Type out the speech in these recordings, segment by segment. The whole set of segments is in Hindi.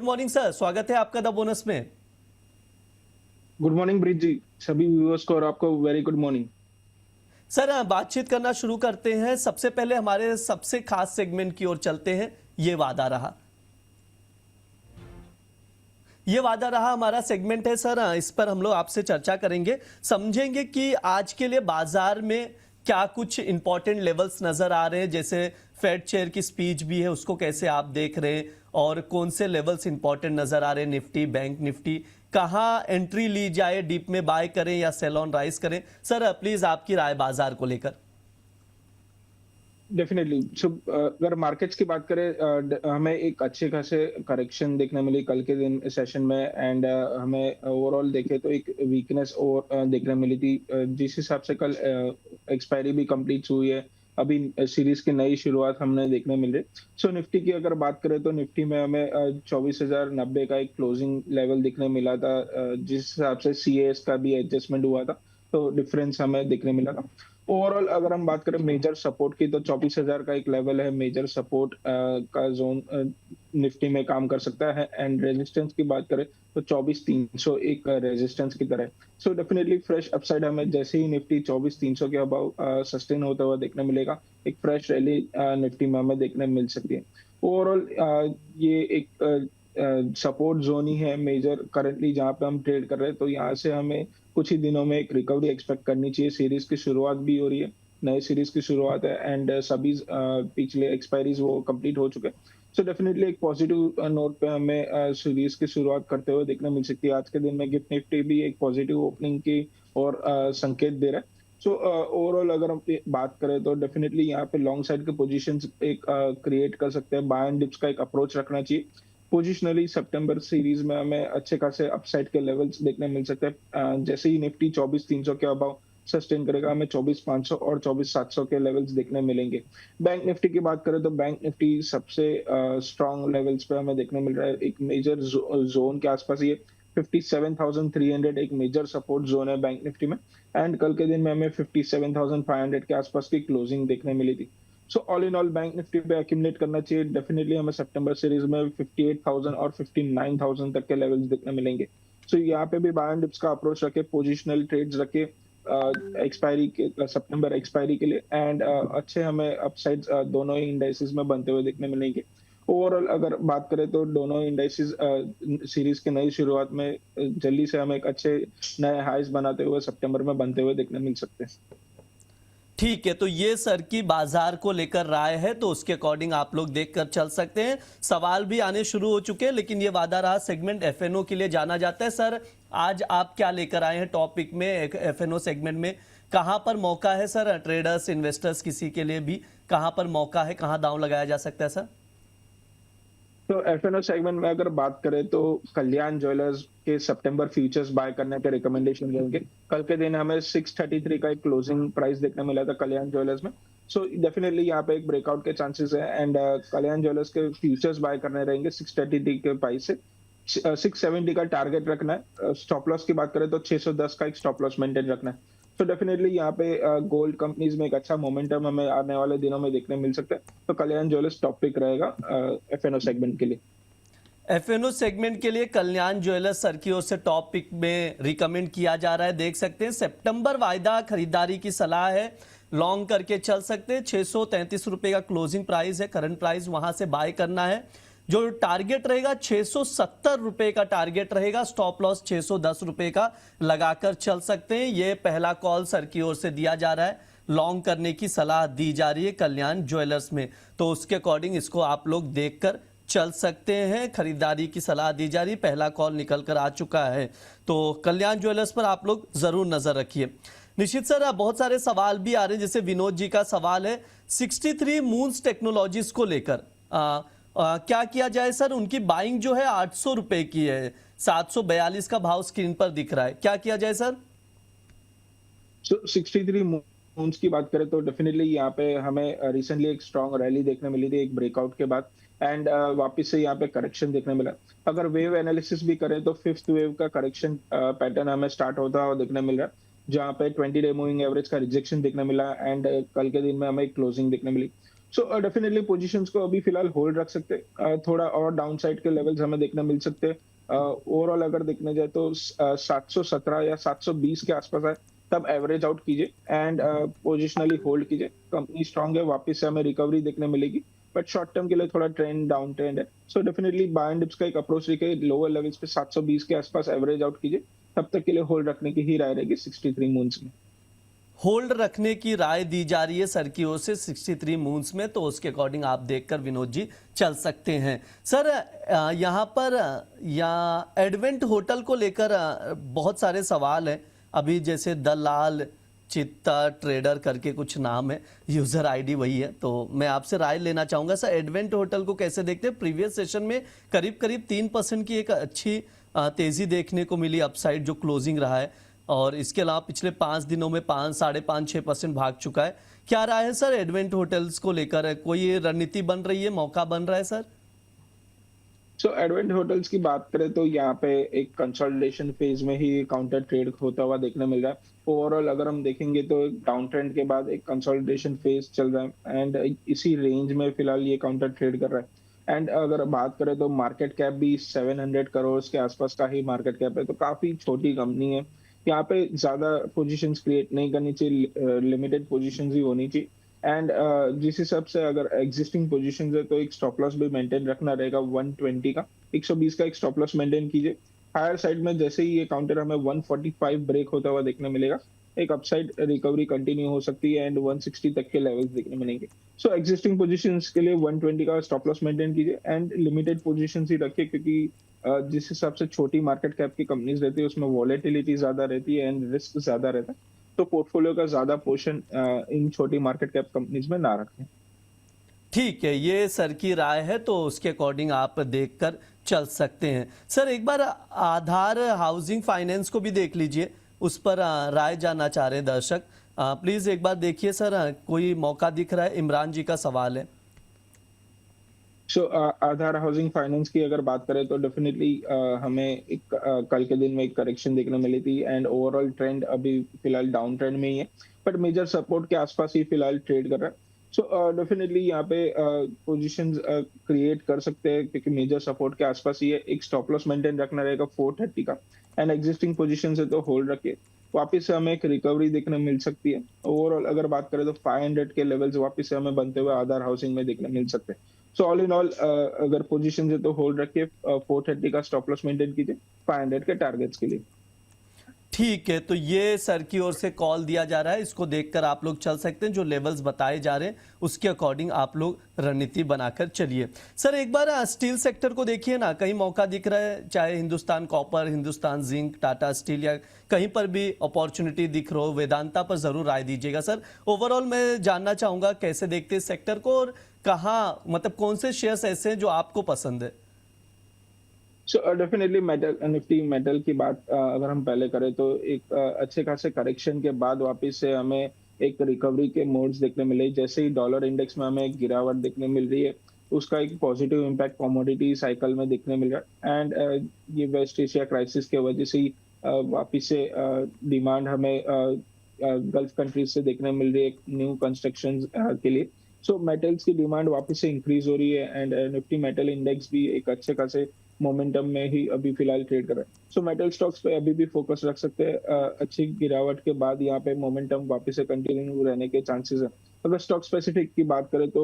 मॉर्निंग सर, स्वागत है आपका द बोनस में। गुड मॉर्निंग ब्रिज जी, सभी व्यूअर्स को और आपको वेरी गुड मॉर्निंग। सर बातचीत करना शुरू करते हैं। सबसे पहले हमारे सबसे खास सेगमेंट की ओर चलते हैं। ये वादा रहा, ये वादा रहा हमारा सेगमेंट है सर। इस पर हम लोग आपसे चर्चा करेंगे, समझेंगे कि आज के लिए बाजार में क्या कुछ इंपॉर्टेंट लेवल्स नजर आ रहे हैं, जैसे फेड चेयर की स्पीच भी है, उसको कैसे आप देख रहे हैं और कौन से लेवल्स इंपॉर्टेंट नजर आ रहे हैं। निफ्टी, बैंक निफ्टी, कहां एंट्री ली जाए, डीप में बाय करें या सेल ऑन राइज करें। सर प्लीज आपकी राय बाजार को लेकर। डेफिनेटली अगर मार्केट्स की बात करें, हमें एक अच्छे खासे करेक्शन देखने मिली कल के दिन सेशन में। एंड हमें ओवरऑल देखे तो एक वीकनेस और देखने मिली थी, जिस हिसाब से कल एक्सपायरी भी कंप्लीट हुई है। अभी सीरीज की नई शुरुआत हमने देखने मिल रही। सो निफ्टी की अगर बात करें तो निफ्टी में हमें 24,090 का एक क्लोजिंग लेवल दिखने मिला था, जिस हिसाब से सीएस का भी एडजस्टमेंट हुआ था, तो डिफरेंस हमें देखने मिला था। ओवरऑल अगर हम बात करें मेजर सपोर्ट की, तो 24,000 का एक लेवल है मेजर सपोर्ट का जोन, निफ्टी में काम कर सकता है। एंड रेजिस्टेंस की बात करें तो 24,300 एक रेजिस्टेंस की तरह। सो डेफिनेटली फ्रेश अपसाइड हमें जैसे ही निफ्टी 24,300 के अबाव सस्टेन होता हुआ देखने मिलेगा, एक फ्रेश रैली निफ्टी में हमें देखने मिल सकती है। ओवरऑल ये एक सपोर्ट जोन ही है मेजर करंटली जहां पे हम ट्रेड कर रहे हैं, तो यहाँ से हमें कुछ ही दिनों में एक रिकवरी एक्सपेक्ट करनी चाहिए। सीरीज की शुरुआत भी हो रही है, नए सीरीज की शुरुआत है। एंड सभी पिछले एक्सपायरीज वो कंप्लीट हो चुके हैं। सो डेफिनेटली एक पॉजिटिव नोट पे हमें सीरीज की शुरुआत करते हुए देखने मिल सकती है। आज के दिन में गिफ्ट निफ्टी भी एक पॉजिटिव ओपनिंग की और संकेत दे रहा है। सो ओवरऑल अगर हम बात करें तो डेफिनेटली यहाँ पे लॉन्ग साइड के पोजीशंस एक क्रिएट कर सकते हैं। बाय एंड डिप्स का एक अप्रोच रखना चाहिए। पोजिशनली सितंबर सीरीज में हमें अच्छे खासे अपसाइड के लेवल्स देखने मिल सकते हैं। जैसे ही निफ्टी 24,300 के अबाव सस्टेन करेगा, हमें 24,500 और 24,700 के लेवल्स देखने मिलेंगे। बैंक निफ्टी की बात करें तो बैंक निफ्टी सबसे स्ट्रॉन्ग लेवल्स पे हमें देखने मिल रहा है। एक मेजर जोन के आसपास ये 57,300 एक मेजर सपोर्ट जोन है बैंक निफ्टी में। एंड कल के दिन में हमें 57,500 के आसपास की क्लोजिंग देखने मिली थी। So all in all bank Nifty पे एक्यूमुलेट करना चाहिए। डेफिनेटली हमें सितंबर सीरीज में 58,000 और 59,000 तक के लेवल्स देखने मिलेंगे। सो यहाँ पे भी बाय एंड डिप्स का अप्रोच रखे, पोजिशनल ट्रेड्स रखे एक्सपायरी के सितंबर एक्सपायरी के लिए। एंड अच्छे हमें अपसाइड्स दोनों ही इंडाइसेस में बनते हुए देखने मिलेंगे। ओवरऑल अगर बात करें तो दोनों इंडाइसेस सीरीज की नई शुरुआत में जल्दी से हमें एक अच्छे नए हाइस बनाते हुए सितंबर में बनते हुए देखने मिल सकते हैं। ठीक है, तो ये सर की बाजार को लेकर राय है, तो उसके अकॉर्डिंग आप लोग देखकर चल सकते हैं। सवाल भी आने शुरू हो चुके हैं, लेकिन ये वादा रहा सेगमेंट एफएनओ के लिए जाना जाता है। सर आज आप क्या लेकर आए हैं टॉपिक में, एफएनओ सेगमेंट में कहां पर मौका है सर, ट्रेडर्स इन्वेस्टर्स किसी के लिए भी कहां पर मौका है, कहां दांव लगाया जा सकता है सर? तो एफएनओ सेगमेंट में अगर बात करें तो कल्याण ज्वेलर्स के सितंबर फ्यूचर्स बाय करने के रिकमेंडेशन रहेंगे। कल के दिन हमें 633 का एक क्लोजिंग प्राइस देखने मिला था कल्याण ज्वेलर्स में। सो डेफिनेटली यहाँ पे एक ब्रेकआउट के चांसेस है। एंड कल्याण ज्वेलर्स के फ्यूचर्स बाय करने रहेंगे 633 के प्राइस से। 670 का टारगेट रखना है। स्टॉप लॉस की बात करें तो 610 का एक स्टॉप लॉस मेंटेन रखना है। तो डेफिनेटली यहाँ पे गोल्ड कंपनीज में एक अच्छा मोमेंटम हमें आने वाले दिनों में देखने मिल सकता है। तो कल्याण ज्वेलर्स टॉप पिक रहेगा एफएनओ सेगमेंट के लिए। एफएनओ सेगमेंट के लिए कल्याण ज्वेलर्स सर की ओर से टॉप पिक में रिकमेंड किया जा रहा है। देख सकते हैं सितंबर वायदा खरीदारी की सलाह है, लॉन्ग करके चल सकते हैं। 633 रुपए का क्लोजिंग प्राइस है, करंट प्राइस, वहां से बाय करना है। जो टारगेट रहेगा 670 रुपए का टारगेट रहेगा, स्टॉप लॉस 610 रुपए का लगाकर चल सकते हैं। यह पहला कॉल सर की ओर से दिया जा रहा है, लॉन्ग करने की सलाह दी जा रही है कल्याण ज्वेलर्स में, तो उसके अकॉर्डिंग इसको आप लोग देखकर चल सकते हैं। खरीदारी की सलाह दी जा रही, पहला कॉल निकल कर आ चुका है, तो कल्याण ज्वेलर्स पर आप लोग जरूर नजर रखिए। निश्चित सर बहुत सारे सवाल भी आ रहे हैं, जैसे विनोद जी का सवाल है 63 मून्स टेक्नोलॉजीज को लेकर क्या किया जाए सर? उनकी बाइंग जो है 800 रुपए की है, 742 का भाव स्क्रीन पर दिख रहा है, क्या किया जाए सर? 63 मून्स की बात करें तो डेफिनेटली यहाँ पे हमें रिसेंटली एक स्ट्रॉन्ग रैली देखने मिली थी एक ब्रेकआउट के बाद। एंड वापस से यहाँ पे करेक्शन देखने मिला। अगर वेव एनालिसिस भी करें तो फिफ्थ वेव का करेक्शन पैटर्न हमें स्टार्ट होता हुआ देखने मिल रहा है, जहाँ पे 20 डे मूविंग एवरेज का रिजेक्शन देखने मिला। एंड कल के दिन में हमें क्लोजिंग देखने मिली। सो डेफिनेटली पोजीशंस को अभी फिलहाल होल्ड रख सकते हैं। थोड़ा और डाउन साइड के लेवल्स हमें देखने मिल सकते हैं। ओवरऑल अगर देखने जाए तो 717 या 720 के आसपास है, तब एवरेज आउट कीजिए एंड पोजिशनली होल्ड कीजिए। कंपनी स्ट्रांग है, वापस से हमें रिकवरी देखने मिलेगी, बट शॉर्ट टर्म के लिए थोड़ा ट्रेंड डाउन ट्रेंड है। So definitely buy and dips का एक अप्रोच रखिए, लोअर लेवल्स पे 720 के आसपास एवरेज आउट कीजिए, तब तक के लिए होल्ड रखने की ही राय रहेगी 63 मून्स में। होल्ड रखने की राय दी जा रही है सर की ओर से 63 मून्स में, तो उसके अकॉर्डिंग आप देखकर विनोद जी चल सकते हैं। सर यहाँ पर या एडवेंट होटल को लेकर बहुत सारे सवाल हैं अभी, जैसे दलाल चित्ता ट्रेडर करके कुछ नाम है, यूजर आईडी वही है, तो मैं आपसे राय लेना चाहूंगा सर, एडवेंट होटल को कैसे देखते हैं? प्रीवियस सेशन में करीब करीब 3% की एक अच्छी तेजी देखने को मिली, अपसाइड जो क्लोजिंग रहा है, और इसके अलावा पिछले 5 दिनों में 5, 5.5, 6% भाग चुका है। क्या राय है सर एडवेंट होटल्स को लेकर? कोई रणनीति बन रही है, मौका बन रहा है सर? सो एडवेंट होटल्स की बात करें तो यहाँ पे एक कंसोलिडेशन फेज में ही काउंटर ट्रेड होता हुआ देखने मिल रहा है। ओवरऑल अगर हम देखेंगे तो डाउन ट्रेंड के बाद एक कंसोलिडेशन फेज चल रहा है एंड इसी रेंज में फिलहाल ये काउंटर ट्रेड कर रहा है। एंड अगर बात करें तो मार्केट कैप भी 700 करोड़ के आसपास का ही मार्केट कैप है, तो काफी छोटी कंपनी है। यहाँ पे ज्यादा पोजीशंस क्रिएट नहीं करनी चाहिए, लिमिटेड पोजीशंस ही होनी चाहिए। एंड जिस हिसाब से अगर एग्जिस्टिंग पोजीशंस है तो एक स्टॉप लॉस भी मेंटेन रखना रहेगा 120 का, 120 का एक स्टॉप लॉस मेंटेन कीजिए। हायर साइड में जैसे ही ये काउंटर हमें 145 ब्रेक होता हुआ देखने मिलेगा, एक अपसाइड रिकवरी कंटिन्यू हो सकती है एंड 160 तक के लेवल्स देखने मिलेंगे। सो एग्जिस्टिंग पोजीशंस के लिए 120 का स्टॉप लॉस मेंटेन कीजिए एंड लिमिटेड पोजीशंस ही रखिए, क्योंकि जिस हिसाब से छोटी मार्केट कैप की कंपनीज रहती है उसमें वॉलेटिलिटी ज्यादा रहती है एंड रिस्क ज्यादा रहता है, तो पोर्टफोलियो का ज्यादा पोर्शन इन छोटी मार्केट कैप कंपनीज में ना रखें। ठीक है, ये सर की राय है, तो उसके अकॉर्डिंग आप देखकर चल सकते हैं। सर एक बार आधार हाउसिंग फाइनेंस को भी देख लीजिए, उस पर राय जानना चाह रहे हैं दर्शक। प्लीज एक बार देखिए सर, कोई मौका दिख रहा है? इमरान जी का सवाल है। सो आधार हाउसिंग फाइनेंस की अगर बात करें तो डेफिनेटली हमें एक कल के दिन में एक करेक्शन देखने मिली थी एंड ओवरऑल ट्रेंड अभी फिलहाल डाउन ट्रेंड में ही है, बट मेजर सपोर्ट के आसपास ही फिलहाल ट्रेड कर रहा है। सो डेफिनेटली यहाँ पे पोजीशंस क्रिएट कर सकते हैं, क्योंकि मेजर सपोर्ट के आसपास ही है। एक स्टॉप लॉस मेंटेन रखना रहेगा 430 का एंड एग्जिस्टिंग पोजीशन से तो होल्ड रखिए, वापस से हमें एक रिकवरी देखने मिल सकती है। ओवरऑल अगर बात करें तो 500 के लेवल्स वापस से हमें बनते हुए आधार हाउसिंग में देखने मिल सकते हैं। सो ऑल इन ऑल अगर पोजीशन है तो होल्ड रखिए, 430 का स्टॉप लॉस मेंटेन कीजिए 500 के टारगेट्स के लिए। ठीक है, तो ये सर की ओर से कॉल दिया जा रहा है, इसको देखकर आप लोग चल सकते हैं। जो लेवल्स बताए जा रहे हैं उसके अकॉर्डिंग आप लोग रणनीति बनाकर चलिए। सर एक बार स्टील सेक्टर को देखिए ना, कहीं मौका दिख रहा है, चाहे Hindustan copper, Hindustan zinc, Tata steel, या कहीं पर भी अपॉर्चुनिटी दिख रहा हो? वेदांता पर जरूर राय दीजिएगा सर। ओवरऑल मैं जानना चाहूंगा कैसे देखते हैं सेक्टर को, और कहाँ, मतलब कौन से शेयर्स ऐसे हैं जो आपको पसंद है? So definitely metal, Nifty metal की बात अगर हम पहले करें तो एक अच्छे खासे करेक्शन के बाद वापस से हमें एक रिकवरी के मोड्स देखने मिले। जैसे ही डॉलर इंडेक्स में हमें एक गिरावट देखने मिल रही है, उसका एक पॉजिटिव इम्पैक्ट कमोडिटी साइकिल में देखने मिल रहा है एंड ये वेस्ट एशिया क्राइसिस के वजह से ही वापस से डिमांड हमें गल्फ कंट्रीज से देखने मिल रही है न्यू कंस्ट्रक्शन के लिए। सो मेटल्स की डिमांड वापस से इंक्रीज हो रही है एंड निफ्टी मेटल इंडेक्स भी एक अच्छे खासे मोमेंटम में ही अभी फिलहाल ट्रेड कर रहा है। सो मेटल स्टॉक्स पे अभी भी फोकस रख सकते हैं। अच्छी गिरावट के बाद यहाँ पे मोमेंटम वापस से कंटिन्यू रहने के चांसेस है। अगर स्टॉक स्पेसिफिक की बात करें तो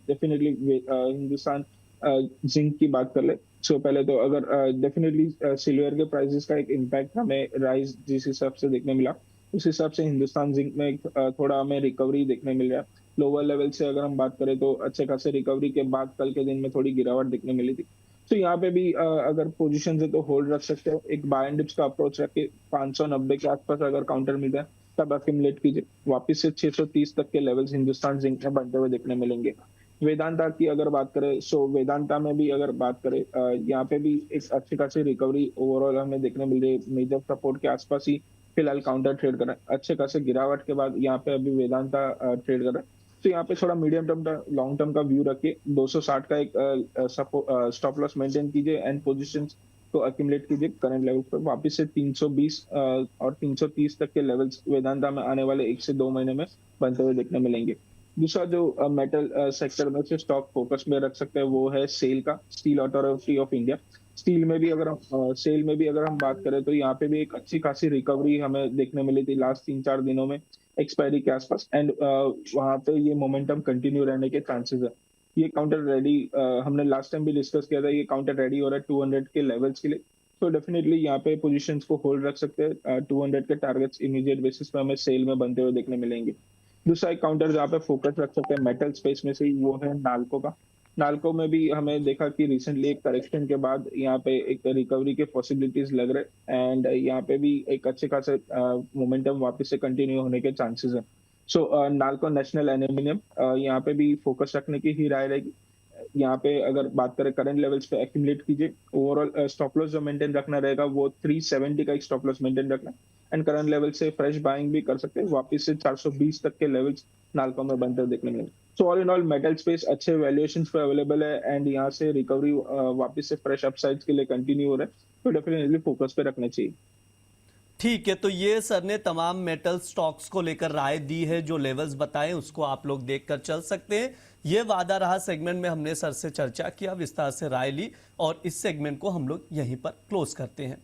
डेफिनेटली हिंदुस्तान जिंक की बात कर ले। सो पहले तो अगर डेफिनेटली सिल्वर के प्राइसेस का एक इम्पैक्ट हमें राइज जिस हिसाब से देखने मिला, उस हिसाब से हिंदुस्तान जिंक में थोड़ा हमें रिकवरी देखने मिल रहा है। लोअर लेवल से अगर हम बात करें तो अच्छे खासे रिकवरी के बाद कल के दिन में थोड़ी गिरावट देखने मिली थी। तो यहाँ पे भी अगर पोजीशन है तो होल्ड रख सकते हो। एक बाय एंड डिप्स का अप्रोच रख के 590 के आसपास अगर काउंटर मिल रहा है तब अक्यूमुलेट कीजिए। वापस से 630 तक के लेवल्स हिंदुस्तान जिंक में बनते हुए देखने मिलेंगे। वेदांता की अगर बात करें, सो वेदांता में भी अगर बात करें यहाँ पे भी एक अच्छी खासी रिकवरी ओवरऑल हमें देखने मिल रही है। मेजर सपोर्ट के आसपास ही फिलहाल काउंटर ट्रेड कर रहा है। अच्छे खासे गिरावट के बाद यहाँ पे अभी वेदांता ट्रेड कर रहा है। तो यहाँ पे थोड़ा मीडियम टर्म लॉन्ग टर्म का व्यू रखिए। 260 का एक स्टॉप लॉस मेंटेन कीजिए एंड पोजीशंस को अक्यूमुलेट कीजिए करंट लेवल पर। वापस से 320 और 330 तक के लेवल्स वेदांता में आने वाले 1 से 2 महीने में बनते हुए देखने मिलेंगे। दूसरा जो मेटल सेक्टर में से स्टॉक फोकस में रख सकते हैं वो है सेल का, steel authority of India. Steel में भी अगर हम सेल में भी अगर हम बात करें तो यहाँ पे भी एक अच्छी खासी रिकवरी हमें देखने मिली थी लास्ट 3-4 दिनों में एक्सपायरी के आसपास, एंड वहाँ पे ये मोमेंटम कंटिन्यू रहने के चांसेस है। ये काउंटर रेडी, हमने लास्ट टाइम भी डिस्कस किया था, ये काउंटर रेडी हो रहा है 200 के लेवल्स के लिए। तो डेफिनेटली यहाँ पे पोजीशंस को होल्ड रख सकते हैं। 200 के टारगेट्स इमीडिएट बेसिस पे हमें सेल में बनते हुए देखने मिलेंगे। दूसरा एक काउंटर जहाँ पे फोकस रख सकते हैं मेटल स्पेस में से ही, वो है नाल्को का। नाल्को में भी हमें देखा कि रिसेंटली एक करेक्शन के बाद यहाँ पे एक रिकवरी के पॉसिबिलिटीज लग रहे, एंड यहाँ पे भी एक अच्छे खासे मोमेंटम वापस से कंटिन्यू होने के चांसेस है। सो नाल्को नेशनल एल्यूमिनियम, यहाँ पे भी फोकस रखने की ही राय रहेगी। यहाँ पे अगर बात करें करंट लेवल्स पे एक्यूमुलेट कीजिए। ओवरऑल स्टॉप लॉस जो मेंटेन रखना रहेगा वो 370 का एक स्टॉप लॉस मेंटेन रखना, एंड करंट लेवल से फ्रेश बाइंग भी कर सकते हैं, वापस से 420 तक के लेवल्स नाल्को में बनते देखने मिलेंगे। So all in all metal space अच्छे वैल्यूएशंस पे अवेलेबल है, एंड यहाँ से रिकवरी वापस से फ्रेश अपसाइड्स के लिए कंटिन्यू हो रहा है, तो डेफिनेटली फोकस पे रखना चाहिए। ठीक है, तो ये सर ने तमाम मेटल स्टॉक्स को लेकर राय दी है, जो लेवल्स बताएं उसको आप लोग देखकर चल सकते हैं। ये वादा रहा सेगमेंट में हमने सर से चर्चा किया, विस्तार से राय ली, और इस सेगमेंट को हम लोग यहीं पर क्लोज करते हैं।